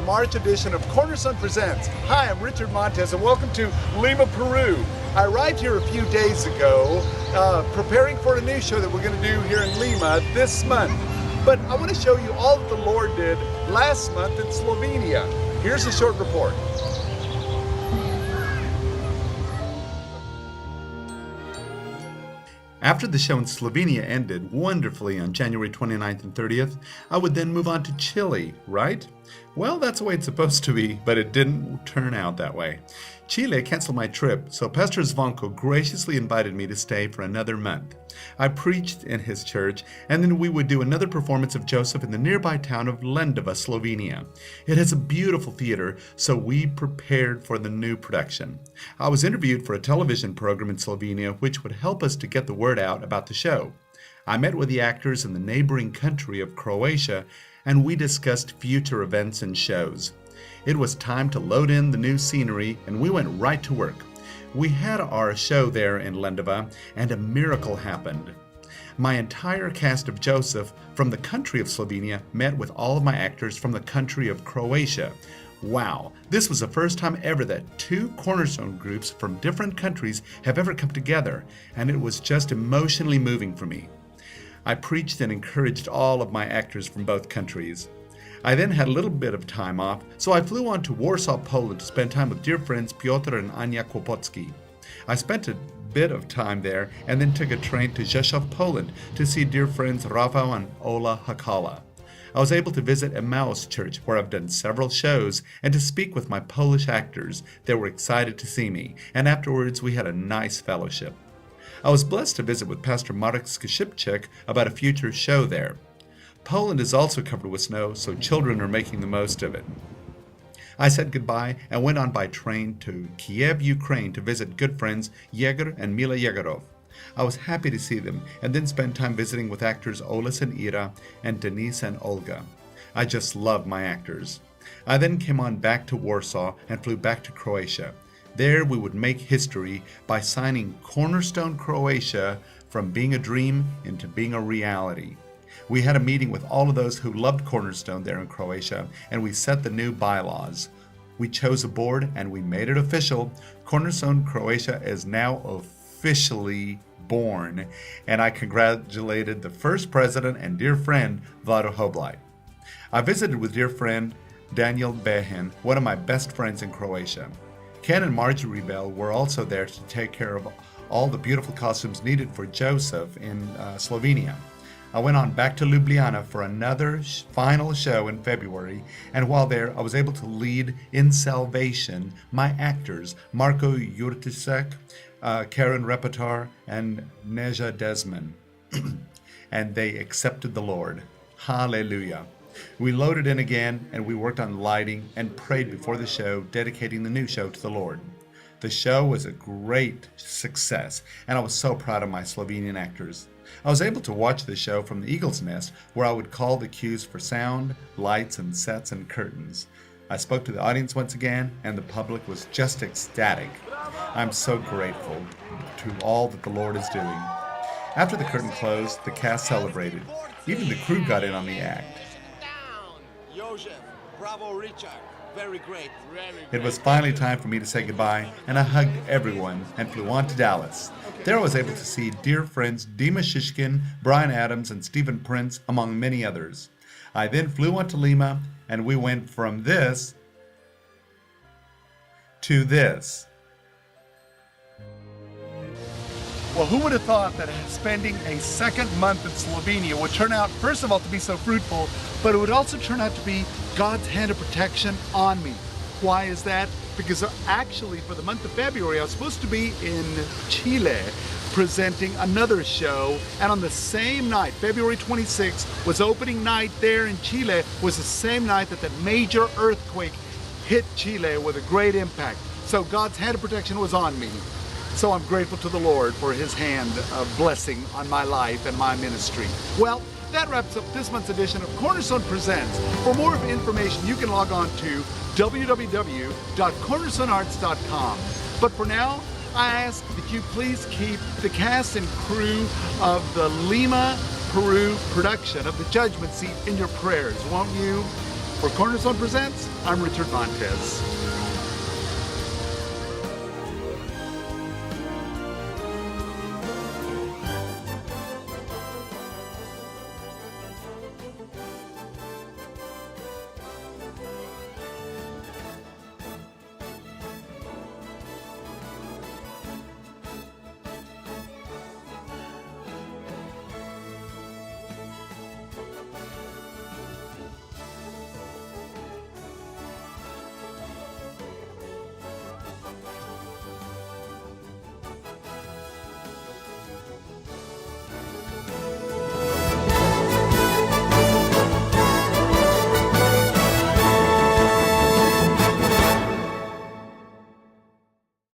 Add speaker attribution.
Speaker 1: March edition of Cornerstone Presents. Hi, I'm Richard Montes and welcome to Lima, Peru. I arrived here a few days ago, preparing for a new show that we're going to do here in Lima this month. But I want to show you all that the Lord did last month in Slovenia. Here's a short report. After the show in Slovenia ended wonderfully on January 29th and 30th, I would then move on to Chile, right? Well, that's the way it's supposed to be, but it didn't turn out that way. Chile canceled my trip, so Pastor Zvonko graciously invited me to stay for another month. I preached in his church, and then we would do another performance of Joseph in the nearby town of Lendava, Slovenia. It has a beautiful theater, so we prepared for the new production. I was interviewed for a television program in Slovenia, which would help us to get the word out about the show. I met with the actors in the neighboring country of Croatia, and we discussed future events and shows. It was time to load in the new scenery, and we went right to work. We had our show there in Lendava, and a miracle happened. My entire cast of Joseph from the country of Slovenia met with all of my actors from the country of Croatia. Wow, this was the first time ever that two Cornerstone groups from different countries have ever come together, and it was just emotionally moving for me. I preached and encouraged all of my actors from both countries. I then had a little bit of time off, so I flew on to Warsaw, Poland to spend time with dear friends Piotr and Ania Kłopocki. I spent a bit of time there and then took a train to Rzeszów, Poland to see dear friends Rafał and Ola Hakala. I was able to visit Emmaus Church, where I've done several shows, and to speak with my Polish actors that were excited to see me, and afterwards we had a nice fellowship. I was blessed to visit with Pastor Marek Skrzypczyk about a future show there. Poland is also covered with snow, so children are making the most of it. I said goodbye and went on by train to Kiev, Ukraine to visit good friends Yegor and Mila Yegorov. I was happy to see them and then spent time visiting with actors Olis and Ira and Denise and Olga. I just love my actors. I then came on back to Warsaw and flew back to Croatia. There we would make history by signing Cornerstone Croatia from being a dream into being a reality. We had a meeting with all of those who loved Cornerstone there in Croatia, and we set the new bylaws. We chose a board and we made it official. Cornerstone Croatia is now officially born, and I congratulated the first president and dear friend, Vlado Hoblaj. I visited with dear friend Daniel Behin, one of my best friends in Croatia. Ken and Marjorie Bell were also there to take care of all the beautiful costumes needed for Joseph in Slovenia. I went on back to Ljubljana for another final show in February, and while there, I was able to lead in Salvation my actors, Marko Jurtisek, Karen Repetar, and Neja Desmond. And they accepted the Lord. Hallelujah. We loaded in again, and we worked on lighting and prayed before the show, dedicating the new show to the Lord. The show was a great success, and I was so proud of my Slovenian actors. I was able to watch the show from the Eagle's Nest, where I would call the cues for sound, lights, and sets and curtains. I spoke to the audience once again, and the public was just ecstatic. I'm so grateful to all that the Lord is doing. After the curtain closed, the cast celebrated. Even the crew got in on the act.
Speaker 2: Bravo, Richard. Very great.
Speaker 1: It was finally time for me to say goodbye, and I hugged everyone and flew on to Dallas. There I was able to see dear friends Dima Shishkin, Brian Adams, and Stephen Prince, among many others. I then flew on to Lima, and we went from this to this. Well, who would have thought that spending a second month in Slovenia would turn out, first of all, to be so fruitful, but it would also turn out to be God's hand of protection on me. Why is that? Because actually, for the month of February, I was supposed to be in Chile presenting another show, and on the same night, February 26th, was opening night there in Chile, was the same night that major earthquake hit Chile with a great impact. So God's hand of protection was on me. So I'm grateful to the Lord for His hand of blessing on my life and my ministry. Well, that wraps up this month's edition of Cornerstone Presents. For more information, you can log on to www.cornerstonearts.com. But for now, I ask that you please keep the cast and crew of the Lima, Peru production of The Judgment Seat in your prayers, won't you? For Cornerstone Presents, I'm Richard Montez.